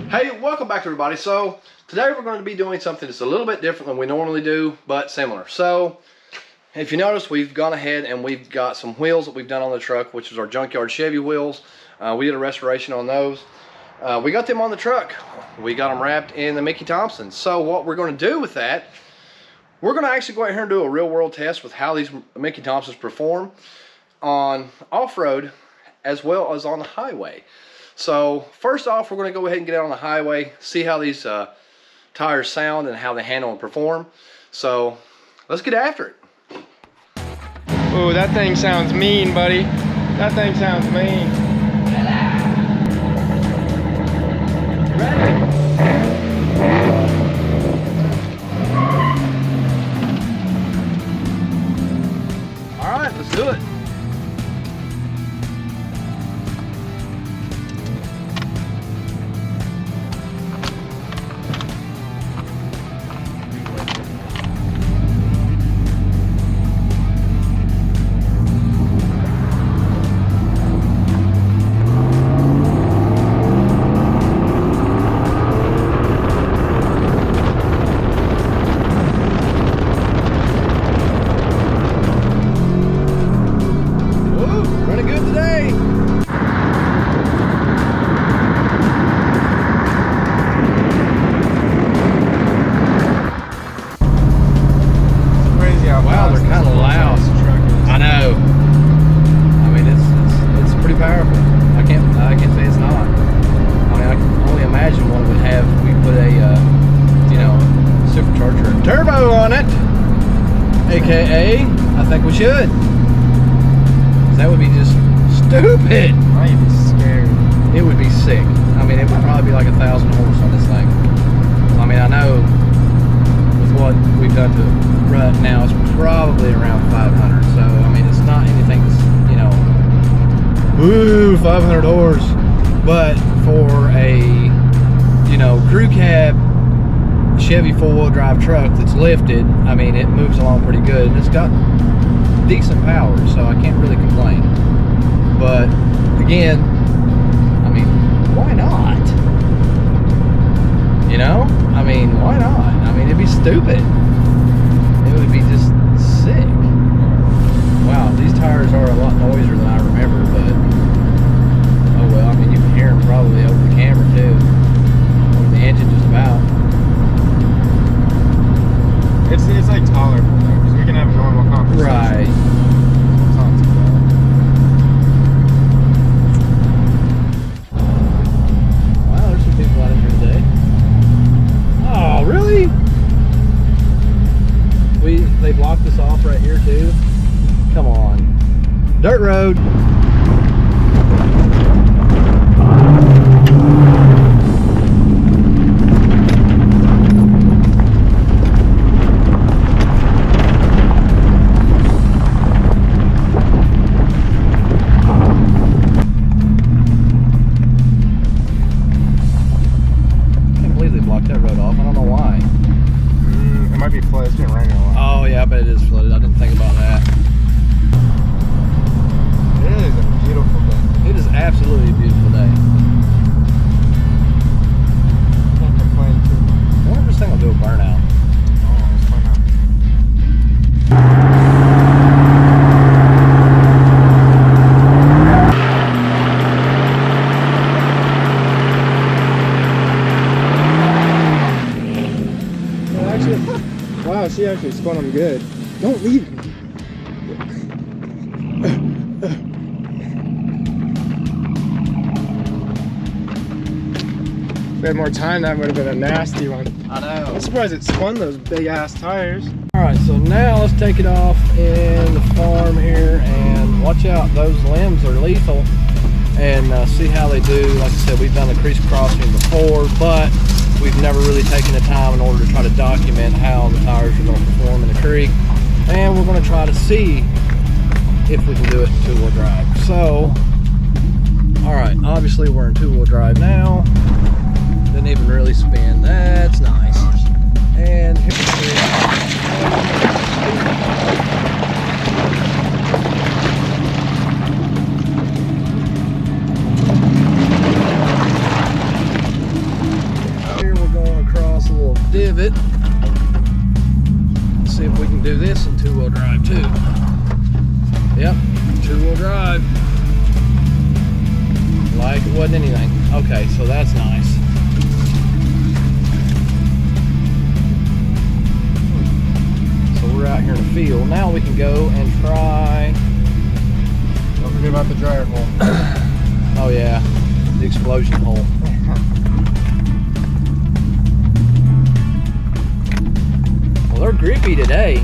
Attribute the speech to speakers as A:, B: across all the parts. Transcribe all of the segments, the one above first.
A: Hey, welcome back everybody. So today we're going to be doing something that's a little bit different than we normally do, but similar. So if you notice, we've gone ahead and we've got some wheels that we've done on the truck, which is our junkyard Chevy wheels. We did a restoration on those. We got them on the truck. We got them wrapped in the Mickey Thompson. So what we're going to do with that, we're going to actually go out here and do a real world test with how these Mickey Thompsons perform on off-road as well as on the highway. So first off, we're going to go ahead and get out on the highway, see how these tires sound and how they handle and perform. So let's get after it.
B: Oh, that thing sounds mean, buddy. That thing sounds mean.
A: Ready? All right, let's do it. Wow, they're kind of loud. I know. I mean, it's pretty powerful. I can't say it's not. I mean, I can only imagine what it would have if we put a you know, supercharger and turbo on it. AKA, I think we should. That would be just stupid.
B: I'd be scared.
A: It would be sick. I mean, it would probably be like 1,000 horse on this thing. I mean, I know with what we've done to rut now, it's probably around 500. So, I mean, it's not anything that's, you know, woo, 500 horse. But for a, you know, crew cab Chevy four-wheel drive truck that's lifted, I mean, it moves along pretty good. And it's got decent power, so I can't really complain. But, again, I mean, why not? You know? I mean, why not? I mean, it'd be stupid. It would be just sick. Wow, these tires are a lot noisier than I remember, but oh well. I mean, you can hear them probably over the camera too, over the engine just about.
B: It's like tolerable though, because we can have a normal conversation.
A: Right.
B: It's not too bad.
A: Wow, there's some people out here today. Oh, really? They blocked us off right here too. Come on. Dirt road. Can't believe they blocked that road off. I don't know why.
B: It might be flooded. It's been raining a lot.
A: Oh yeah, I bet it is flooded. I didn't think about that.
B: It is a beautiful day.
A: It is absolutely a beautiful day.
B: Can't complain too much.
A: I wonder if this thing will do a burnout.
B: Oh, let's find out. Well, actually, wow, she actually spun them good. Don't leave me. If we had more time, that would have been a nasty one.
A: I know.
B: I'm surprised it spun those big ass tires.
A: Alright, so now let's take it off in the farm here and watch out, those limbs are lethal, and see how they do. Like I said, we've done the crease crossing before, but we've never really taken the time in order to try to document how the tires are going to perform in the creek, and we're going to try to see if we can do it in two-wheel drive. So, alright, obviously we're in two-wheel drive now. Didn't even really spin. That's nice. And here it is. drive it. Let's see if we can do this in two-wheel drive too. Yep, two-wheel drive. Like it wasn't anything. Okay, so that's nice. So we're out here in the field. Now we can go and try.
B: Don't forget about the dryer hole.
A: Oh yeah, the explosion hole. Well, they're grippy today.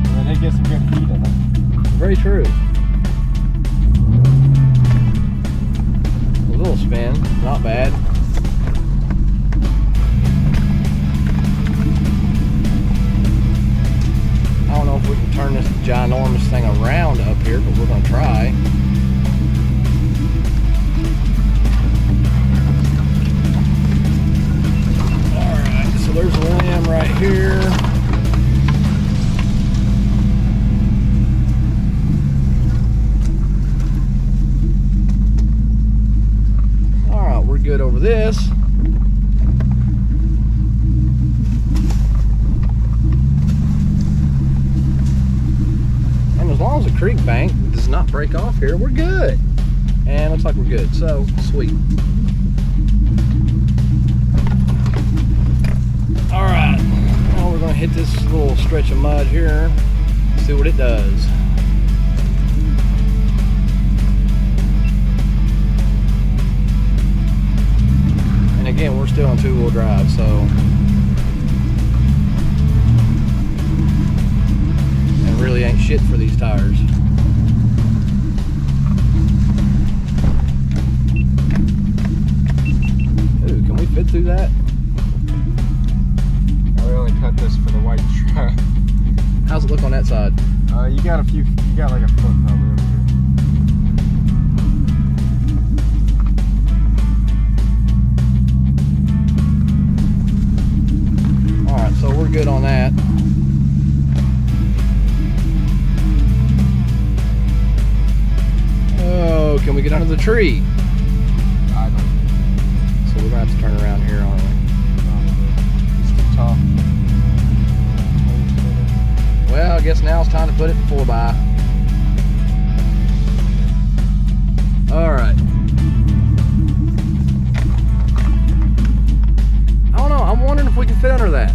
B: Well, they get some good heat in them.
A: Very true. A little spin, not bad. I don't know if we can turn this ginormous thing around up here, but we're gonna try. Alright, so there's a limb right here. We're good over this. And as long as the creek bank does not break off here, we're good. And looks like we're good, so sweet. All right, well, we're gonna hit this little stretch of mud here, see what it does. Again, we're still on two-wheel drive, so it really ain't shit for these tires. Ooh, can we fit through that?
B: We only cut this for the white truck.
A: How's it look on that side?
B: You got like a foot probably over here.
A: So we're good on that. Oh, can we get under the tree?
B: I don't know.
A: So we're gonna have to turn around here, aren't we?
B: It's too tall.
A: Well, I guess now it's time to put it in 4x. All right. I don't know. I'm wondering if we can fit under that.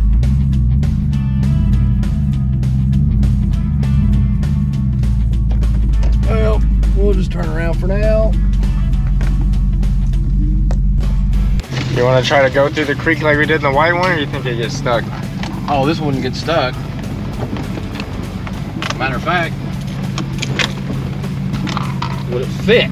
A: Well, we'll just turn around for now.
B: You want to try to go through the creek like we did in the white one, or you think it gets stuck?
A: Oh, this wouldn't get stuck. Matter of fact, would it fit?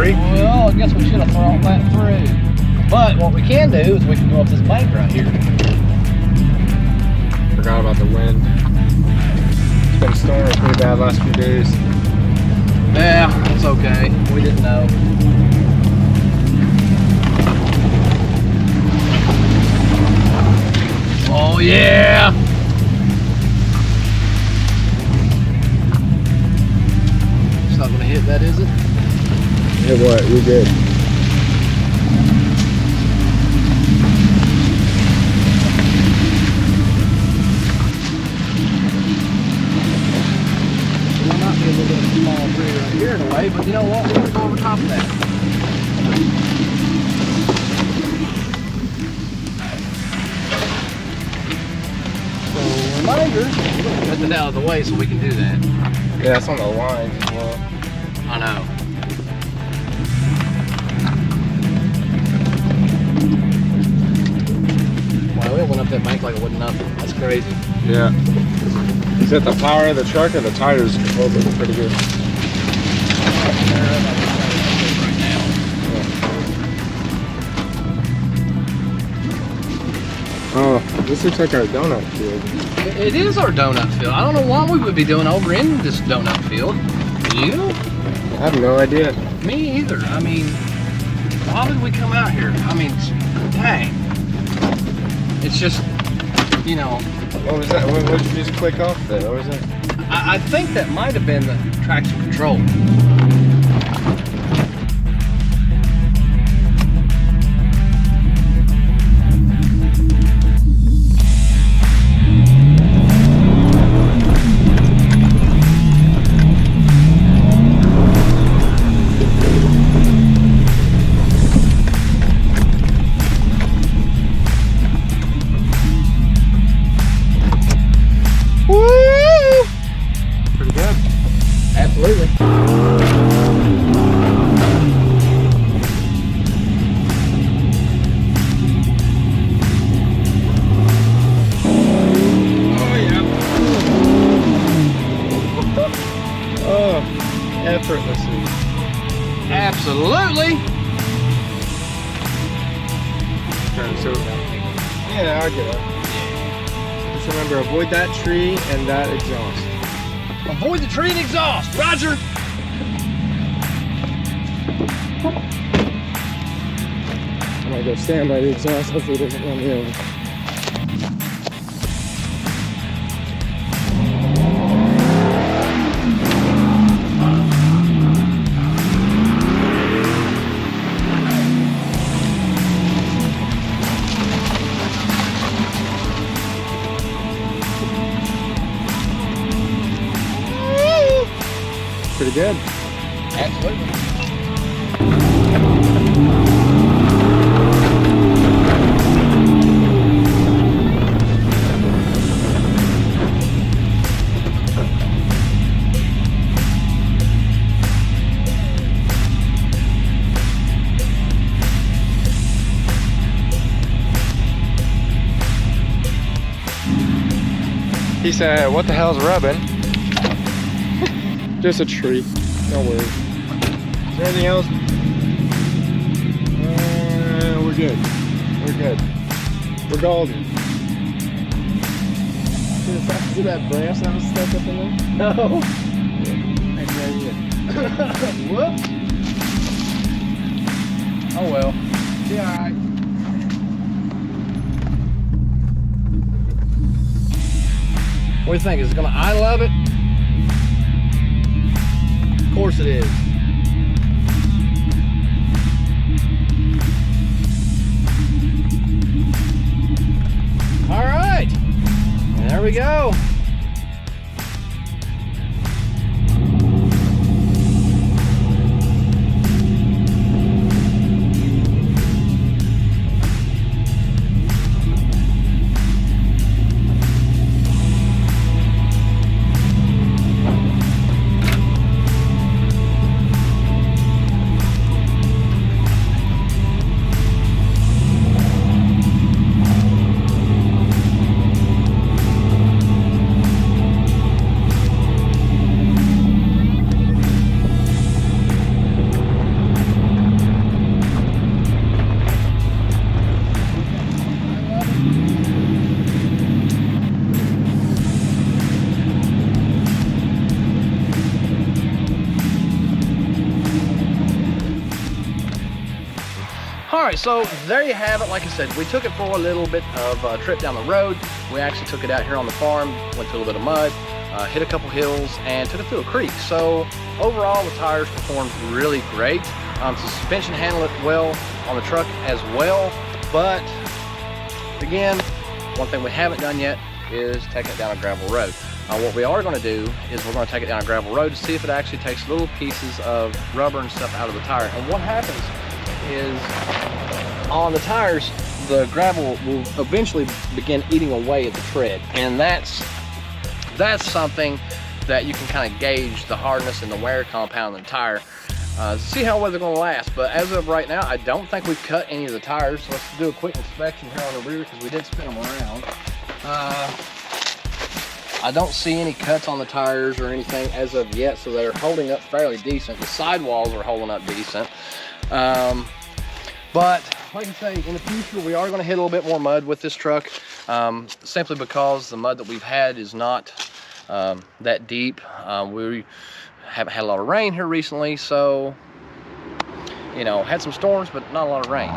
A: Well, I guess we should have thrown that through. But what we can do is we can go up this bank right here.
B: Forgot about the wind. It's been storming pretty bad last few days.
A: Yeah, it's okay. We didn't know. Oh yeah! It's not gonna hit that, is it?
B: Hey, what? You're good.
A: There might be a little bit of a small tree right here in the way, but you know what? We're gonna go over top of that. So, reminder, we're gonna cut that out of the way so we can do that.
B: Yeah, it's on the line as well.
A: I know. Wow, it went up that bank like it wasn't nothing. That's crazy.
B: Yeah. Is that the power of the truck or the tires holding it pretty good? Oh, this looks like our donut field.
A: It is our donut field. I don't know what we would be doing over in this donut field. You?
B: I have no idea.
A: Me either. I mean, why would we come out here? I mean, dang. It's just, you know.
B: What was that? What did you just click off there? What was that?
A: I think that might have been the traction control. Absolutely.
B: Oh yeah. Oh, effortlessly.
A: Absolutely.
B: So, yeah, I'll get it. Just remember, avoid that tree and that exhaust.
A: Avoid the tree and exhaust. Roger.
B: I'm gonna go stand by the exhaust. Hopefully it doesn't run me over. Pretty good.
A: Absolutely.
B: He said, what the hell's rubbing? Just a tree. No worries. Is there anything else? We're good. We're good. We're golden. See that brass that was stuck up in there?
A: No.
B: Maybe right here.
A: Whoops. Oh well.
B: Yeah, alright.
A: What do you think? Is it gonna I love it? Of course it is. All right. There we go. All right, so there you have it. Like I said, we took it for a little bit of a trip down the road. We actually took it out here on the farm, went through a little bit of mud, hit a couple hills, and took it through a creek. So overall, the tires performed really great. The suspension handled it well on the truck as well. But again, one thing we haven't done yet is take it down a gravel road. What we are going to do is we're going to take it down a gravel road to see if it actually takes little pieces of rubber and stuff out of the tire. And what happens is on the tires, the gravel will eventually begin eating away at the tread, and that's something that you can kind of gauge the hardness and the wear compound in the tire to see how well they're going to last. But as of right now, I don't think we've cut any of the tires. So let's do a quick inspection here on the rear because we did spin them around. I don't see any cuts on the tires or anything as of yet, so they're holding up fairly decent. The sidewalls are holding up decent. But like I say, in the future, we are going to hit a little bit more mud with this truck, simply because the mud that we've had is not that deep. We haven't had a lot of rain here recently, so, you know, had some storms, but not a lot of rain.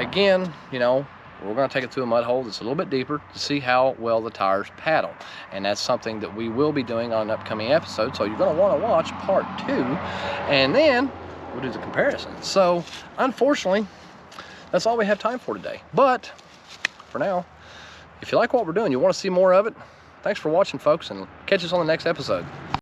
A: Again, you know, we're going to take it through a mud hole that's a little bit deeper to see how well the tires paddle. And that's something that we will be doing on an upcoming episode. So you're going to want to watch part 2, and then we'll do the comparison. So unfortunately, that's all we have time for today. But for now, if you like what we're doing, you want to see more of it, thanks for watching, folks, and catch us on the next episode.